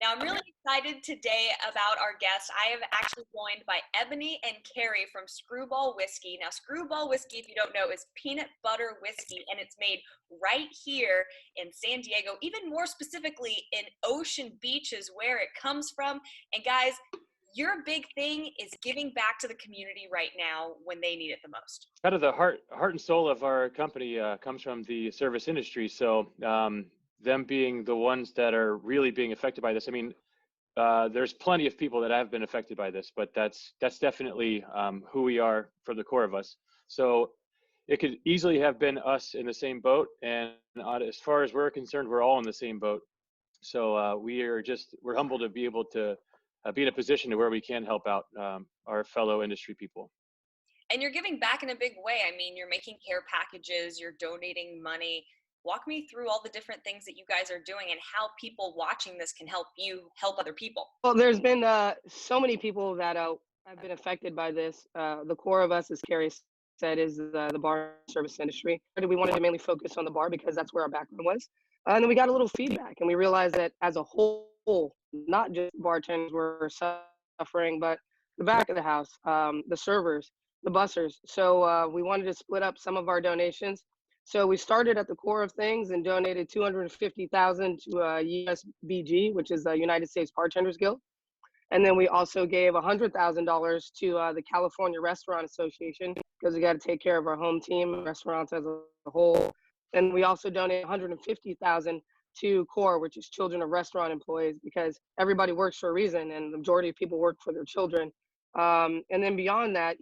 Now, I'm really excited today about our guest. I am actually joined by Ebony and Kerry from Skrewball Whiskey. Now, Skrewball Whiskey, if you don't know, is peanut butter whiskey, and it's made right here in San Diego, even more specifically in Ocean Beach is where it comes from. And guys, your big thing is giving back to the community right now when they need it the most. Kind of the heart and soul of our company comes from the service industry. So them being the ones that are really being affected by this. I mean, there's plenty of people that have been affected by this, but that's definitely who we are for the core of us. So it could easily have been us in the same boat. And as far as we're concerned, we're all in the same boat. So we're humbled to be able to be in a position to where we can help out our fellow industry people. And you're giving back in a big way. I mean, you're making care packages, you're donating money. Walk me through all the different things that you guys are doing and how people watching this can help you help other people. Well, there's been so many people that have been affected by this. The core of us, as Kerry said, is the bar service industry. We wanted to mainly focus on the bar because that's where our background was. And then we got a little feedback, and we realized that as a whole, not just bartenders were suffering, but the back of the house, the servers, the bussers. So we wanted to split up some of our donations. So we started at the core of things and donated $250,000 to USBG, which is the United States Bartenders Guild. And then we also gave $100,000 to the California Restaurant Association because we got to take care of our home team, restaurants as a whole. And we also donated $150,000 to CORE, which is Children of Restaurant Employees, because everybody works for a reason and the majority of people work for their children. And then beyond that,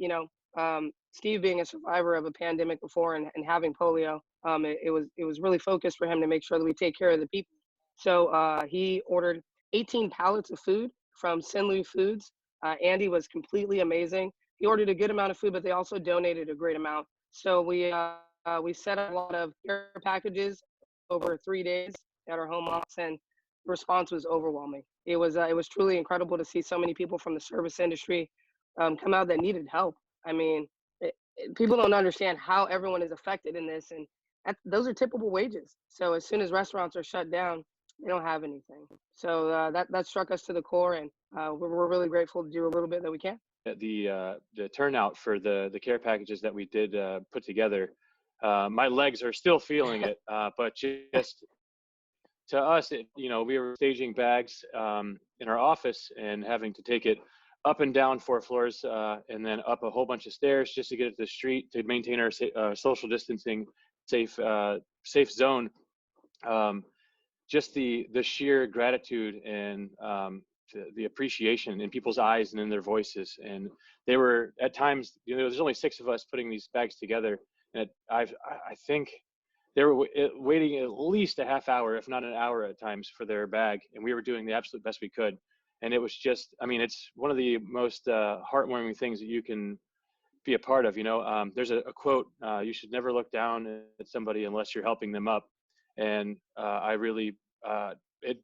Steve being a survivor of a pandemic before and having polio, it was really focused for him to make sure that we take care of the people. So he ordered 18 pallets of food from Sinlu Foods. Andy was completely amazing. He ordered a good amount of food, but they also donated a great amount. So we set up a lot of care packages over 3 days at our home office, and the response was overwhelming. It was truly incredible to see so many people from the service industry come out that needed help. I mean, people don't understand how everyone is affected in this, and those are typical wages. So as soon as restaurants are shut down, they don't have anything. So that struck us to the core, and we're really grateful to do a little bit that we can. The turnout for the care packages that we did put together, my legs are still feeling it, but just to us, we were staging bags in our office and having to take it up and down 4 floors and then up a whole bunch of stairs just to get it to the street to maintain our social distancing, safe zone. Just the sheer gratitude and the appreciation in people's eyes and in their voices. And they were at times, there's only 6 of us putting these bags together, and I think they were waiting at least a half hour, if not an hour at times, for their bag, and we were doing the absolute best we could. And it was just, it's one of the most heartwarming things that you can be a part of. There's a quote, you should never look down at somebody unless you're helping them up. And I really, not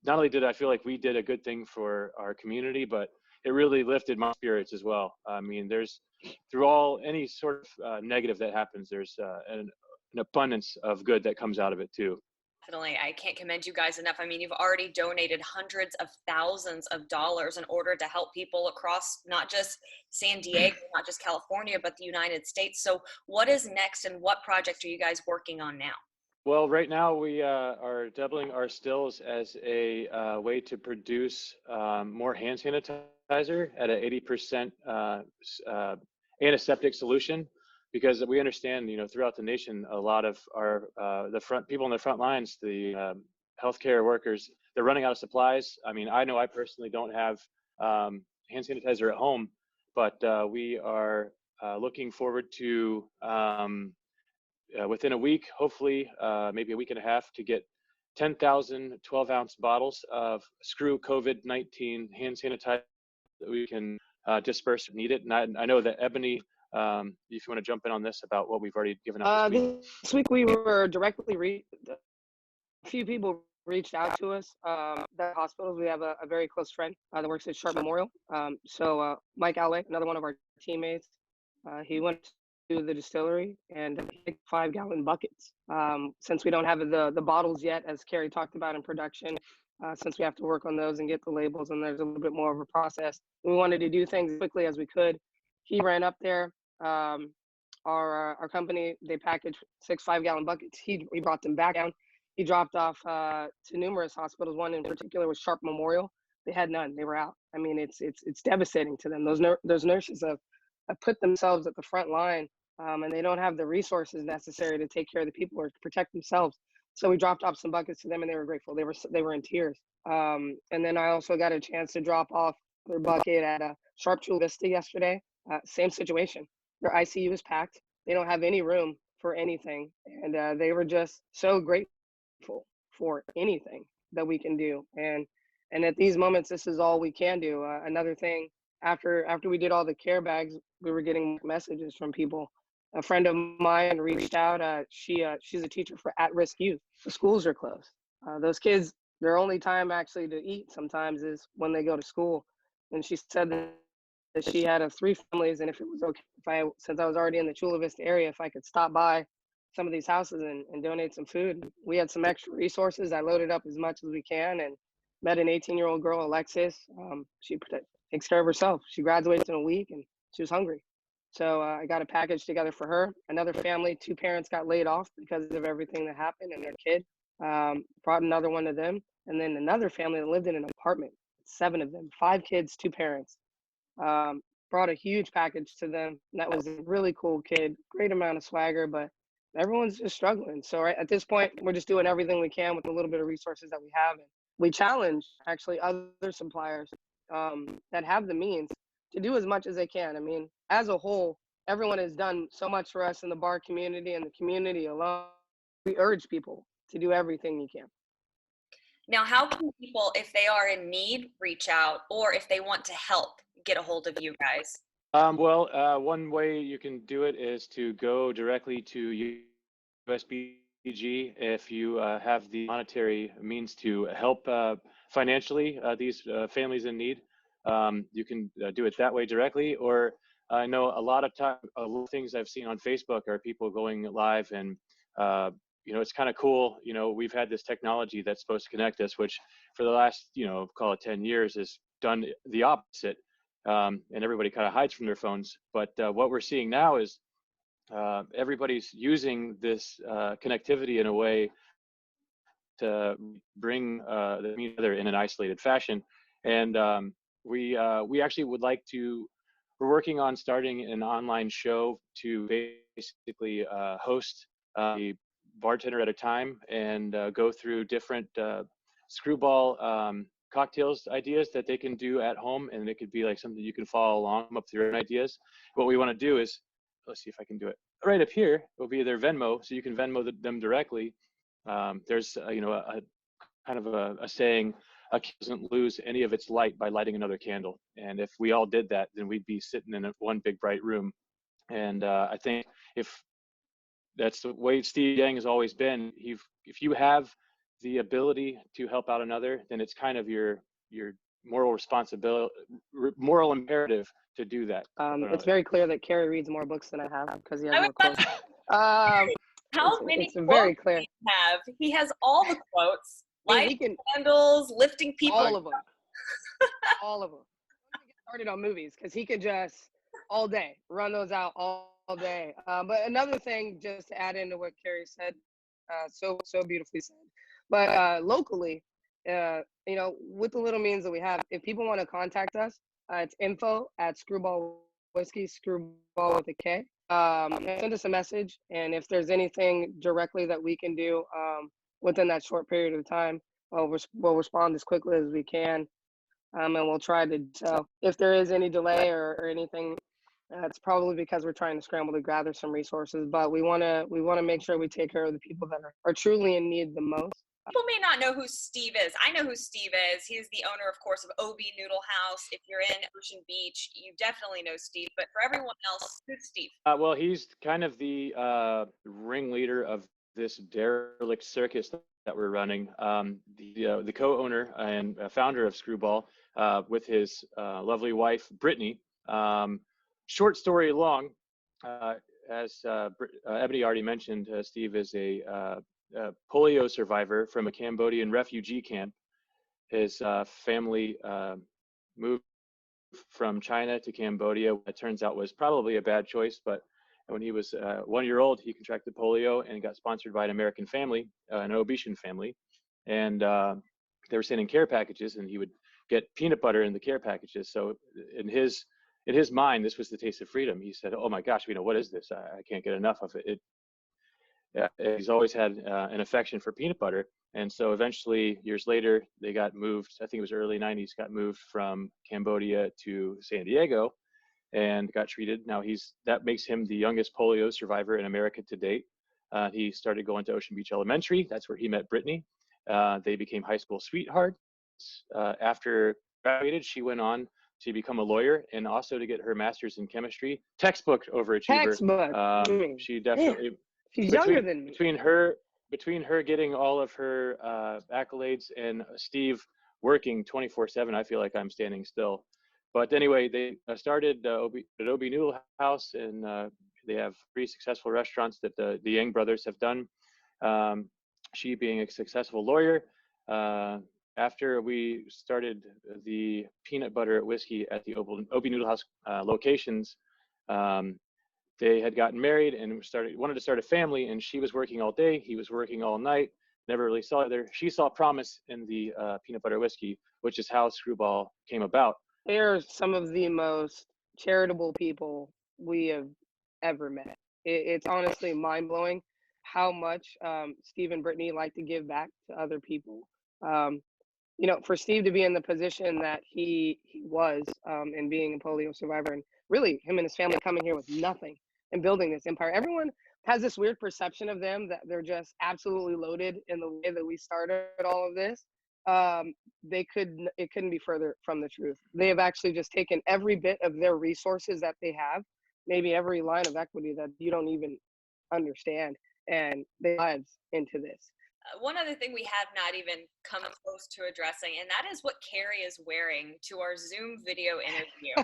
only did I feel like we did a good thing for our community, but it really lifted my spirits as well. There's, through any sort of negative that happens, there's an abundance of good that comes out of it too. Definitely. I can't commend you guys enough. You've already donated hundreds of thousands of dollars in order to help people across not just San Diego, not just California, but the United States. So what is next, and what project are you guys working on now? Well, right now we are doubling our stills as a way to produce more hand sanitizer at an 80% antiseptic solution. Because we understand, throughout the nation, a lot of our people in the front lines, the healthcare workers, they're running out of supplies. I know I personally don't have hand sanitizer at home, but we are looking forward to within a week, hopefully, maybe a week and a half, to get 10,000 12-ounce bottles of Skrew COVID-19 hand sanitizer that we can disperse if needed. And I know that Ebony, if you want to jump in on this about what we've already given out this week, we were directly a few people reached out to us. The hospitals, we have a very close friend that works at Sharp Memorial. So Mike Alley, another one of our teammates, he went to the distillery and he 5-gallon buckets. Since we don't have the bottles yet, as Kerry talked about in production, since we have to work on those and get the labels, and there's a little bit more of a process. We wanted to do things as quickly as we could. He ran up there. Our company, they packaged 6 5-gallon buckets. He brought them back down. He dropped off to numerous hospitals. One in particular was Sharp Memorial. They had none. They were out. I mean, it's devastating to them. Those nurses have put themselves at the front line, and they don't have the resources necessary to take care of the people or to protect themselves. So we dropped off some buckets to them, and they were grateful. They were in tears. And then I also got a chance to drop off their bucket at Sharp Chula Vista yesterday. Same situation. Their ICU is packed. They don't have any room for anything, and they were just so grateful for anything that we can do. And at these moments, this is all we can do. Another thing, after we did all the care bags, we were getting messages from people. A friend of mine reached out. She's a teacher for at-risk youth. The schools are closed. Those kids, their only time actually to eat sometimes is when they go to school. And she said that she had 3 families, and if it was okay, since I was already in the Chula Vista area, if I could stop by some of these houses and donate some food. We had some extra resources. I loaded up as much as we can and met an 18-year-old girl, Alexis. She takes care of herself. She graduates in a week, and she was hungry. So I got a package together for her. Another family, 2 parents got laid off because of everything that happened, and their kid brought another one to them. And then another family that lived in an apartment, 7 of them, 5 kids, 2 parents, brought a huge package to them. That was a really cool kid, great amount of swagger, but everyone's just struggling. So at this point, we're just doing everything we can with a little bit of resources that we have. And we challenge actually other suppliers that have the means to do as much as they can. I mean, as a whole, everyone has done so much for us in the bar community and the community alone. We urge people to do everything you can. Now, how can people, if they are in need, reach out, or if they want to help, get a hold of you guys? One way you can do it is to go directly to USBG if you have the monetary means to help financially these families in need. You can do it that way directly, or I know a lot of things I've seen on Facebook are people going live and it's kind of cool. We've had this technology that's supposed to connect us, which for the last, call it 10 years has done the opposite. And everybody kind of hides from their phones. But what we're seeing now is everybody's using this connectivity in a way to bring the community together in an isolated fashion. And we actually would like to, we're working on starting an online show to basically host a bartender at a time and go through different Skrewball cocktails ideas that they can do at home, and it could be like something you can follow along up with your own ideas. What we want to do is, let's see if I can do it right up here, will be their Venmo, so you can Venmo them directly. There's a kind of a saying, a candle doesn't lose any of its light by lighting another candle, and if we all did that, then we'd be sitting in one big bright room. And I think if that's the way Steve Yang has always been, if you have the ability to help out another, then it's kind of your moral responsibility, moral imperative to do that. It's very clear that Kerry reads more books than I have because he has more quotes. How many it's quotes very clear. does he have? He has all the quotes. Lighting candles, lifting people. All of them. All of them. Don't get started on movies because he could just all day run those out all day. But another thing, just to add into what Kerry said, so beautifully said. But locally, with the little means that we have, if people want to contact us, it's info@Skrewball Whiskey, Skrewball with a K. Send us a message, and if there's anything directly that we can do within that short period of time, we'll respond as quickly as we can, and we'll try to. So if there is any delay or anything, it's probably because we're trying to scramble to gather some resources. But we want to make sure we take care of the people that are truly in need the most. People may not know who Steve is. I know who Steve is. He's the owner, of course, of OB Noodle House. If you're in Ocean Beach, you definitely know Steve. But for everyone else, who's Steve? Well, he's kind of the ringleader of this derelict circus that we're running. The co-owner and founder of Skrewball with his lovely wife, Brittany. Short story long, as Ebony already mentioned, Steve is a polio survivor from a Cambodian refugee camp. his family moved from China to Cambodia. It turns out was probably a bad choice, but when he was 1 year old, he contracted polio and got sponsored by an American family, an Obesian family, and they were sending care packages, and he would get peanut butter in the care packages. So in his mind, this was the taste of freedom. He said, "Oh my gosh, what is this? I can't get enough of it." He's always had an affection for peanut butter. And so eventually, years later, they got moved. I think it was early 90s, got moved from Cambodia to San Diego and got treated. Now that makes him the youngest polio survivor in America to date. He started going to Ocean Beach Elementary. That's where he met Brittany. They became high school sweethearts. After graduated, she went on to become a lawyer and also to get her master's in chemistry. Textbook overachiever. Textbook. She definitely. She's younger than me. Between her getting all of her accolades and Steve working 24/7, I feel like I'm standing still. But anyway, they started at Obi Noodle House, and they have 3 successful restaurants that the Yang brothers have done. She being a successful lawyer. After we started the peanut butter whiskey at the Obi Noodle House locations, they had gotten married and wanted to start a family, and she was working all day, he was working all night, never really saw her. She saw promise in the peanut butter whiskey, which is how Skrewball came about. They are some of the most charitable people we have ever met. It's honestly mind-blowing how much Steve and Brittany like to give back to other people. For Steve to be in the position that he was, and being a polio survivor, and really him and his family coming here with nothing and building this empire. Everyone has this weird perception of them that they're just absolutely loaded in the way that we started all of this. It couldn't be further from the truth. They have actually just taken every bit of their resources that they have, maybe every line of equity that you don't even understand, and their lives into this. One other thing we have not even come close to addressing, and that is what Kerry is wearing to our Zoom video interview.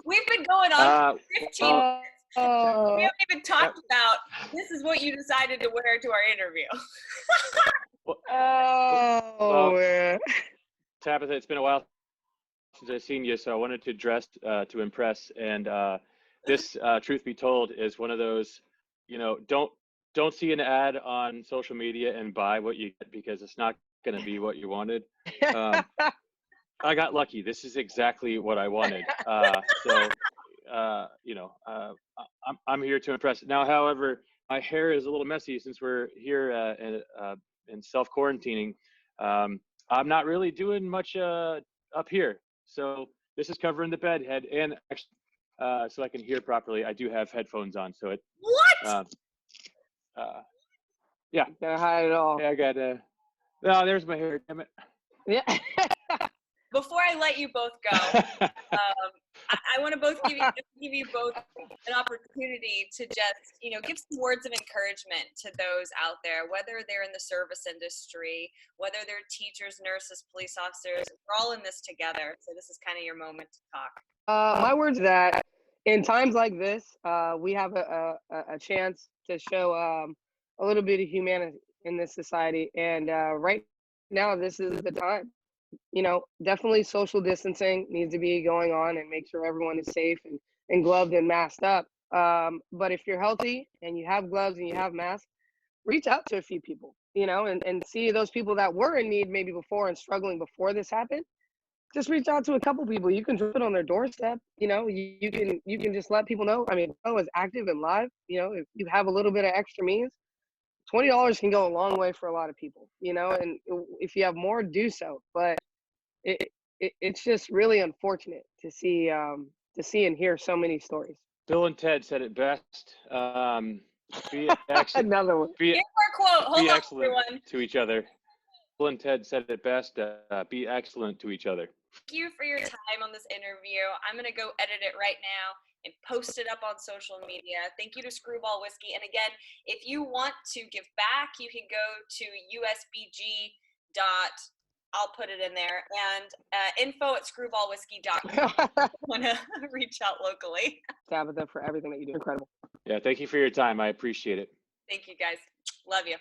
We've been going on 15 minutes. We haven't even talked about this is what you decided to wear to our interview. Tabitha, it's been a while since I've seen you, so I wanted to dress to impress. And this, truth be told, is one of those, don't see an ad on social media and buy what you get, because it's not going to be what you wanted. I got lucky. This is exactly what I wanted. I'm here to impress. Now, however, my hair is a little messy since we're here in self-quarantining. I'm not really doing much up here. So this is covering the bed head, and actually, so I can hear properly, I do have headphones on. So it. What? Yeah. Gotta hide it all. Yeah, I got no, there's my hair. Damn it. Yeah. Before I let you both go, I want to give you both an opportunity to just, give some words of encouragement to those out there, whether they're in the service industry, whether they're teachers, nurses, police officers. We're all in this together. So this is kind of your moment to talk. My words that in times like this, we have a chance to show a little bit of humanity in this society. And right now, this is the time. Definitely social distancing needs to be going on, and make sure everyone is safe and gloved and masked up. But if you're healthy and you have gloves and you have masks, reach out to a few people, and see those people that were in need maybe before and struggling before this happened. Just reach out to a couple people. You can drop it on their doorstep. You can just let people know. I mean, it's active and live. If you have a little bit of extra means, $20 can go a long way for a lot of people, and if you have more, do so. But it's just really unfortunate to see and hear so many stories. Bill and Ted said it best. Be excellent. Another one. Here's our quote. Hold on, excellent everyone. To each other. Bill and Ted said it best. Be excellent to each other. Thank you for your time on this interview. I'm going to go edit it right now and post it up on social media. Thank you to Skrewball Whiskey. And again, if you want to give back, you can go to usbg. I'll put it in there, and info@skrewballwhiskey.com. I want to reach out locally. Tabitha, for everything that you do. Incredible. Yeah, thank you for your time. I appreciate it. Thank you, guys. Love you.